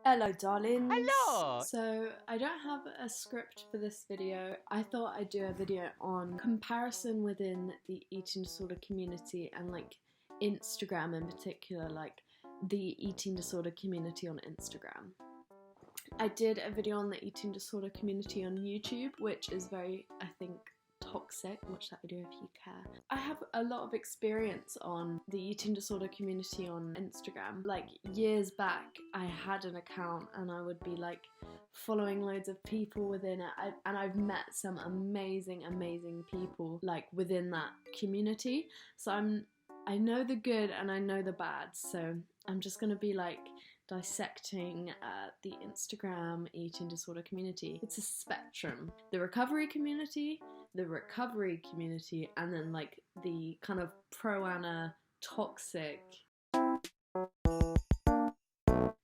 Hello darlings! Hello! So I don't have a script for this video. I thought I'd do a video on comparison within the eating disorder community and like Instagram in particular, like the eating disorder community on Instagram. I did a video on the eating disorder community on YouTube, which is very, I think, toxic. Watch that video if you care. I have a lot of experience on the eating disorder community on Instagram. Like years back, I had an account and I would be like following loads of people within it, and I've met some amazing people like within that community. So I know the good and I know the bad. So I'm just gonna be like dissecting the Instagram eating disorder community. It's a spectrum. The recovery community, and then like the kind of pro-ana toxic.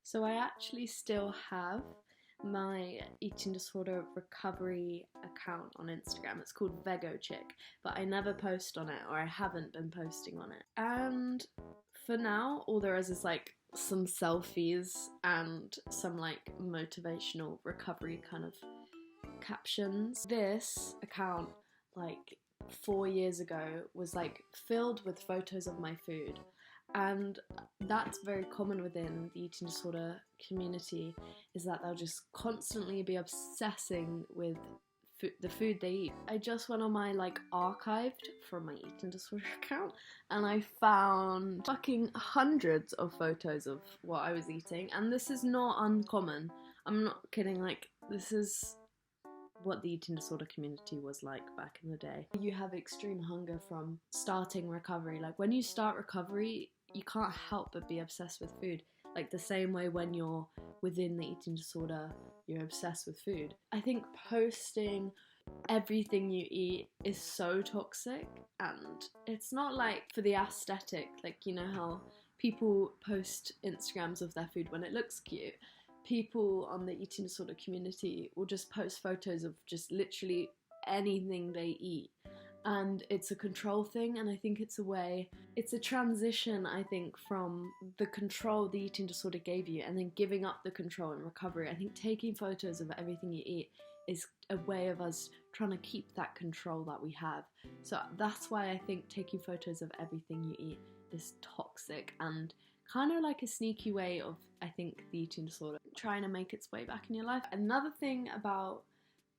So I actually still have my eating disorder recovery account on Instagram. It's called VegoChick, but I never post on it, or I haven't been posting on it. And for now, all there is like some selfies and some like motivational recovery kind of captions. This account, like 4 years ago, was like filled with photos of my food, and that's very common within the eating disorder community, is that they'll just constantly be obsessing with the food they eat. I just went on my like archived from my eating disorder account and I found fucking hundreds of photos of what I was eating, and this is not uncommon. I'm not kidding, like this is what the eating disorder community was like back in the day. You have extreme hunger from starting recovery. Like when you start recovery, you can't help but be obsessed with food. Like the same way when you're within the eating disorder, you're obsessed with food. I think posting everything you eat is so toxic, and it's not like for the aesthetic, like you know how people post Instagrams of their food when it looks cute. People on the eating disorder community will just post photos of just literally anything they eat, and it's a control thing. And I think it's a transition, I think, from the control the eating disorder gave you and then giving up the control in recovery. I think taking photos of everything you eat is a way of us trying to keep that control that we have. So that's why I think taking photos of everything you eat is toxic and kind of like a sneaky way of, I think, the eating disorder trying to make its way back in your life. Another thing about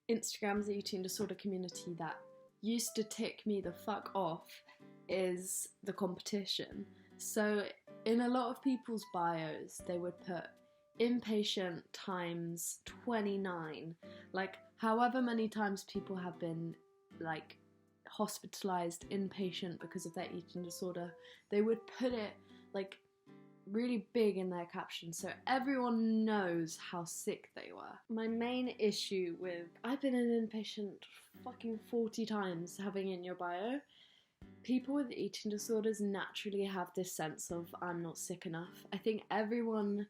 Instagram's eating disorder community that used to tick me the fuck off is the competition. So in a lot of people's bios, they would put inpatient times 29, like however many times people have been like hospitalized inpatient because of their eating disorder, they would put it like really big in their caption so everyone knows how sick they were. My main issue with, I've been an inpatient fucking 40 times, having in your bio, people with eating disorders naturally have this sense of I'm not sick enough. I think everyone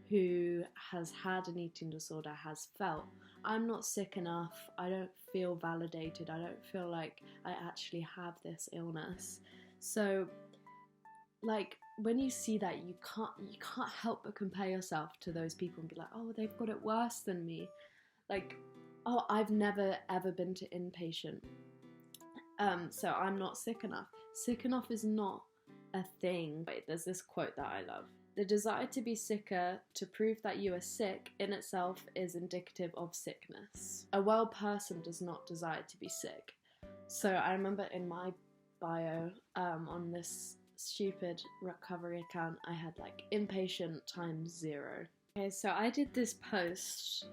who has had an eating disorder has felt I'm not sick enough, I don't feel validated, I don't feel like I actually have this illness. So like when you see that, you can't help but compare yourself to those people and be like, oh, they've got it worse than me. Like, oh, I've never ever been to inpatient, so I'm not sick enough. Sick enough is not a thing. Wait, there's this quote that I love. The desire to be sicker to prove that you are sick in itself is indicative of sickness. A well person does not desire to be sick. So I remember in my bio on this stupid recovery account, I had like inpatient times 0. Okay, so I did this post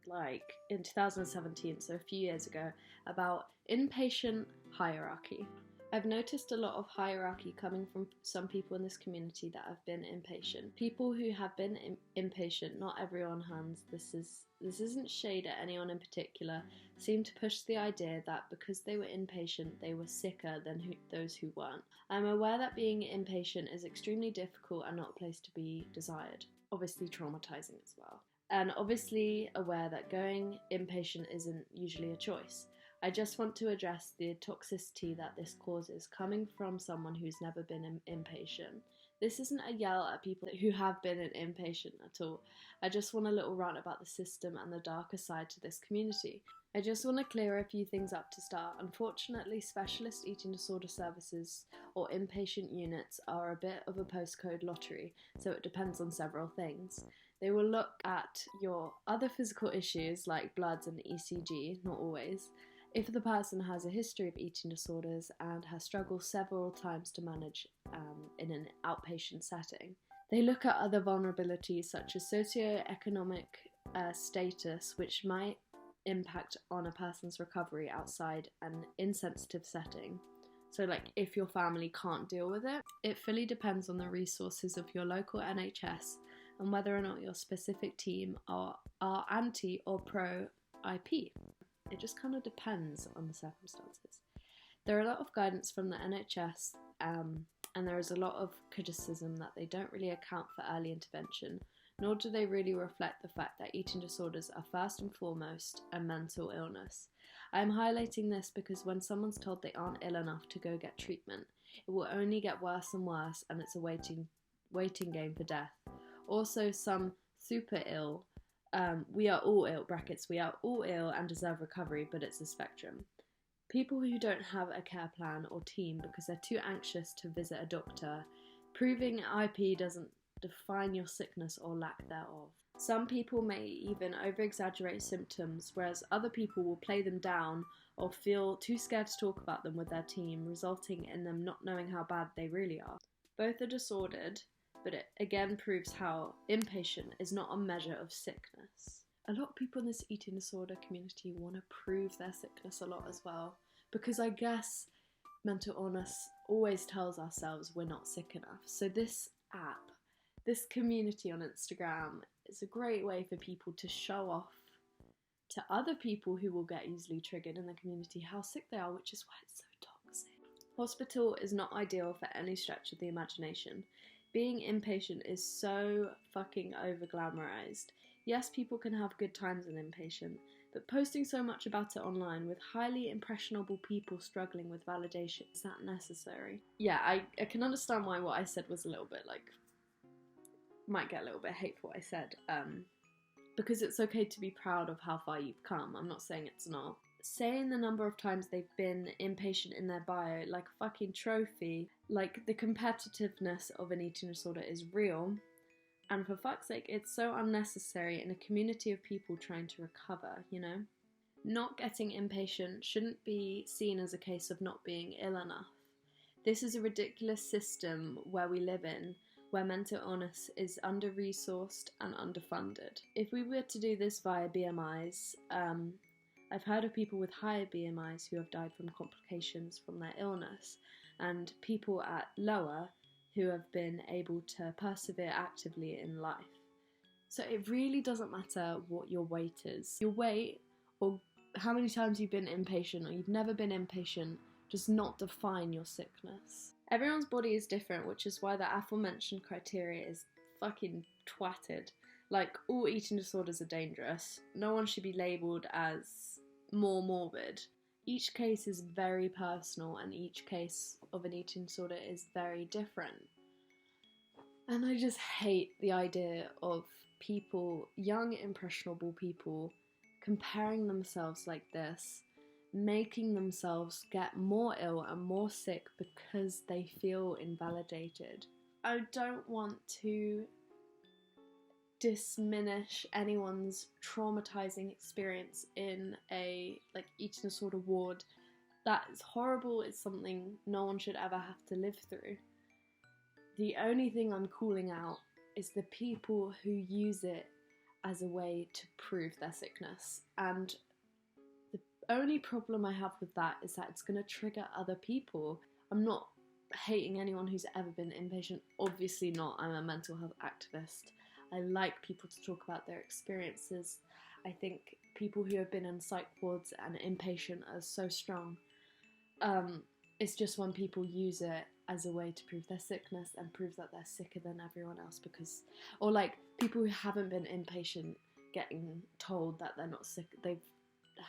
like in 2017, so a few years ago, about inpatient hierarchy. I've noticed a lot of hierarchy coming from some people in this community that have been inpatient. People who have been inpatient, not everyone, Hans, this isn't shade at anyone in particular, seem to push the idea that because they were inpatient, they were sicker than those who weren't. I'm aware that being inpatient is extremely difficult and not a place to be desired. Obviously traumatizing as well. And obviously aware that going inpatient isn't usually a choice. I just want to address the toxicity that this causes coming from someone who's never been inpatient. This isn't a yell at people who have been an inpatient at all. I just want a little rant about the system and the darker side to this community. I just want to clear a few things up to start. Unfortunately, specialist eating disorder services or inpatient units are a bit of a postcode lottery, so it depends on several things. They will look at your other physical issues like bloods and ECG, not always, if the person has a history of eating disorders and has struggled several times to manage in an outpatient setting. They look at other vulnerabilities such as socioeconomic status, which might impact on a person's recovery outside an insensitive setting. So like if your family can't deal with it, it fully depends on the resources of your local NHS and whether or not your specific team are anti or pro IP. It just kind of depends on the circumstances. There are a lot of guidance from the NHS, and there is a lot of criticism that they don't really account for early intervention, nor do they really reflect the fact that eating disorders are first and foremost a mental illness. I am highlighting this because when someone's told they aren't ill enough to go get treatment, it will only get worse and worse, and it's a waiting game for death. Also, some super ill, we are all ill, brackets, we are all ill and deserve recovery, but it's a spectrum. People who don't have a care plan or team because they're too anxious to visit a doctor, proving IP doesn't define your sickness or lack thereof. Some people may even over-exaggerate symptoms, whereas other people will play them down or feel too scared to talk about them with their team, resulting in them not knowing how bad they really are. Both are disordered, but it again proves how inpatient is not a measure of sickness. A lot of people in this eating disorder community want to prove their sickness a lot as well, because I guess mental illness always tells ourselves we're not sick enough. So this app, this community on Instagram, is a great way for people to show off to other people who will get easily triggered in the community how sick they are, which is why it's so toxic. Hospital is not ideal for any stretch of the imagination. Being inpatient is so fucking over-glamorized. Yes, people can have good times in inpatient, but posting so much about it online with highly impressionable people struggling with validation, is that necessary? Yeah, I can understand why what I said was a little bit like, might get a little bit hateful, I said, because it's okay to be proud of how far you've come. I'm not saying it's not. Saying the number of times they've been inpatient in their bio like a fucking trophy, like the competitiveness of an eating disorder is real, and for fuck's sake, it's so unnecessary in a community of people trying to recover, you know? Not getting inpatient shouldn't be seen as a case of not being ill enough. This is a ridiculous system where we live in, where mental illness is under-resourced and underfunded. If we were to do this via BMIs, I've heard of people with higher BMIs who have died from complications from their illness, and people at lower who have been able to persevere actively in life. So it really doesn't matter what your weight is. Your weight, or how many times you've been inpatient or you've never been inpatient, does not define your sickness. Everyone's body is different, which is why the aforementioned criteria is fucking twatted. Like, all eating disorders are dangerous. No one should be labelled as more morbid. Each case is very personal, and each case of an eating disorder is very different. And I just hate the idea of people, young impressionable people, comparing themselves like this, making themselves get more ill and more sick because they feel invalidated. I don't want to diminish anyone's traumatizing experience in a eating disorder ward. That is horrible. It's something no one should ever have to live through. The only thing I'm calling out is the people who use it as a way to prove their sickness, and the only problem I have with that is that it's going to trigger other people. I'm not hating anyone who's ever been inpatient, obviously not. I'm a mental health activist. I like people to talk about their experiences. I think people who have been in psych wards and inpatient are so strong. It's just when people use it as a way to prove their sickness and prove that they're sicker than everyone else, because, or like people who haven't been inpatient getting told that they're not sick, they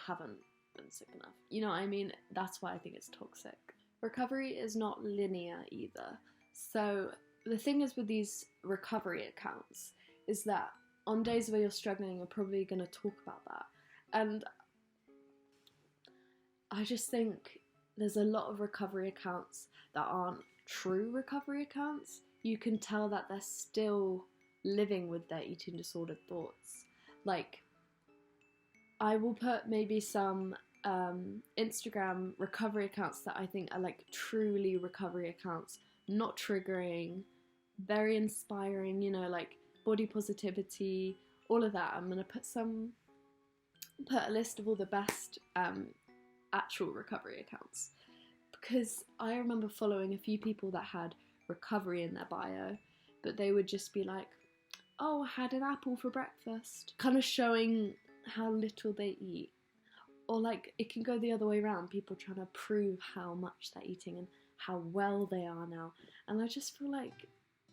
haven't been sick enough. You know what I mean? That's why I think it's toxic. Recovery is not linear either. So the thing is with these recovery accounts is that on days where you're struggling, you're probably going to talk about that. And I just think there's a lot of recovery accounts that aren't true recovery accounts. You can tell that they're still living with their eating disordered thoughts. Like, I will put maybe some Instagram recovery accounts that I think are like truly recovery accounts, not triggering, very inspiring, you know, like body positivity, all of that. I'm gonna put a list of all the best actual recovery accounts, because I remember following a few people that had recovery in their bio, but they would just be like, oh, I had an apple for breakfast, kind of showing how little they eat. Or like, it can go the other way around, people trying to prove how much they're eating and how well they are now. And I just feel like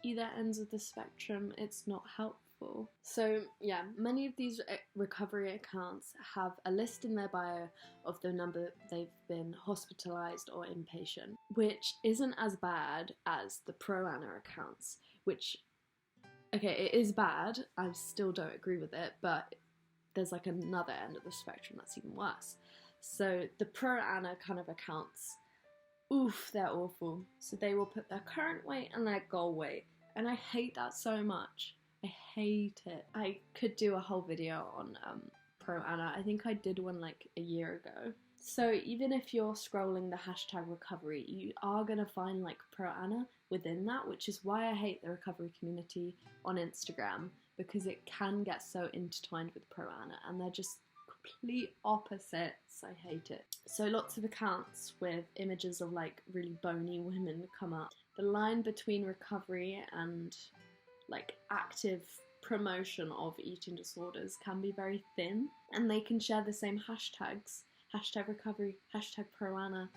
either ends of the spectrum, it's not helpful. So yeah, many of these recovery accounts have a list in their bio of the number they've been hospitalized or inpatient, which isn't as bad as the pro-ana accounts, which, okay, it is bad, I still don't agree with it, but there's like another end of the spectrum that's even worse. So the pro-ana kind of accounts, oof, they're awful. So they will put their current weight and their goal weight, and I hate that so much. I hate it. I could do a whole video on pro-ana. I think I did one like a year ago. So even if you're scrolling the hashtag recovery, you are going to find like pro-ana within that, which is why I hate the recovery community on Instagram, because it can get so intertwined with pro-ana and they're just complete opposites. I hate it. So lots of accounts with images of like really bony women come up. The line between recovery and like active promotion of eating disorders can be very thin, and they can share the same hashtags, hashtag recovery, hashtag pro-ana.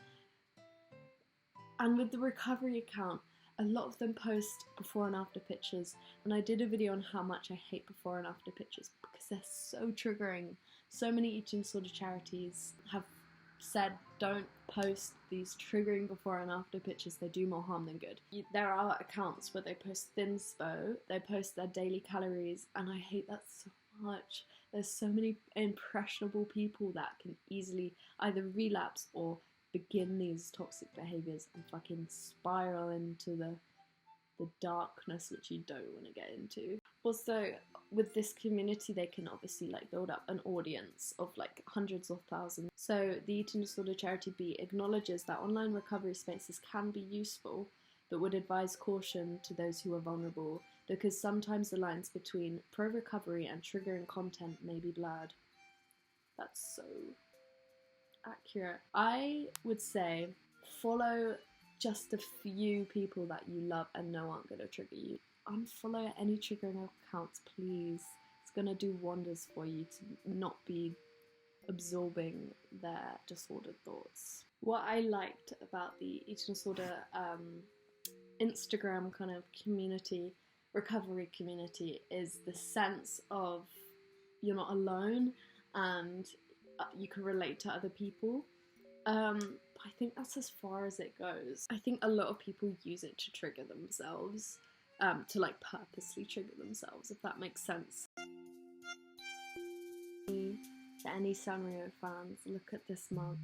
And with the recovery account, a lot of them post before and after pictures, and I did a video on how much I hate before and after pictures because they're so triggering. So many eating disorder charities have said don't post these triggering before and after pictures, they do more harm than good. There are accounts where they post thinspo, they post their daily calories, and I hate that so much. There's so many impressionable people that can easily either relapse or begin these toxic behaviors and fucking spiral into the darkness which you don't want to get into. Also, with this community, they can obviously like build up an audience of like hundreds of thousands. So the Eating Disorder Charity B acknowledges that online recovery spaces can be useful, but would advise caution to those who are vulnerable, because sometimes the lines between pro-recovery and triggering content may be blurred. That's so accurate. I would say follow just a few people that you love and know aren't going to trigger you. Unfollow any triggering accounts, please. It's going to do wonders for you to not be absorbing their disordered thoughts. What I liked about the eating disorder Instagram kind of community, recovery community, is the sense of you're not alone and you can relate to other people. I think that's as far as it goes. I think a lot of people use it to trigger themselves, to like purposely trigger themselves, if that makes sense. To any Sanrio fans, look at this mug.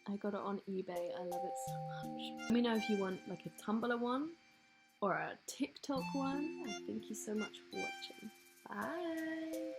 I got it on eBay, I love it so much. Let me know if you want like a Tumblr one or a TikTok one. Thank you so much for watching. Bye!